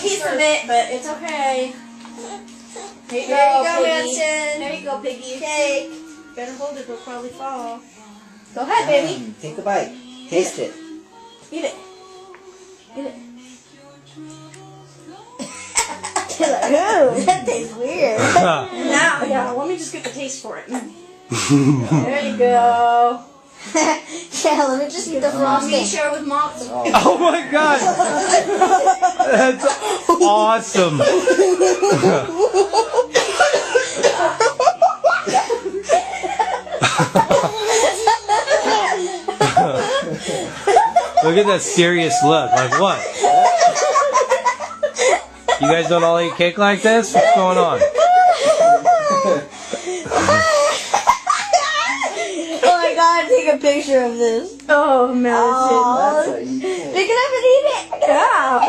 piece of it, but it's okay. Here you go, Piggy. There you go, Piggy. Cake. Better hold it, it'll probably fall. Go ahead, baby. Take a bite. Taste it. Eat it. Eat it. That tastes weird. Now, yeah, let me just get the taste for it. There you go. Yeah, let me just get the frosting. Me share with Mom. Oh my god! That's awesome! Look at that serious look. Like what? You guys don't all eat cake like this? What's going on? Oh my god, take a picture of this. Oh, Madison. Pick it up and eat it. Yeah.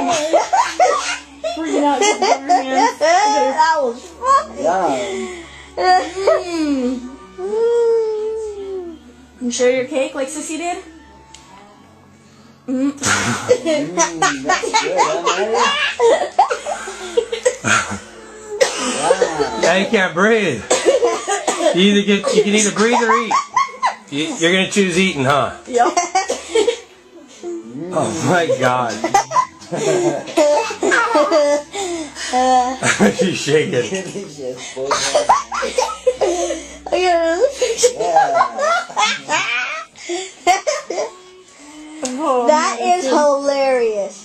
Freaking out. That was fun. You share your cake like Sissy did? That's good, Now you can't breathe. You can either breathe or eat. You're gonna choose eating, huh? Yep. Oh my god. She's shaking. I got another picture. That is hilarious.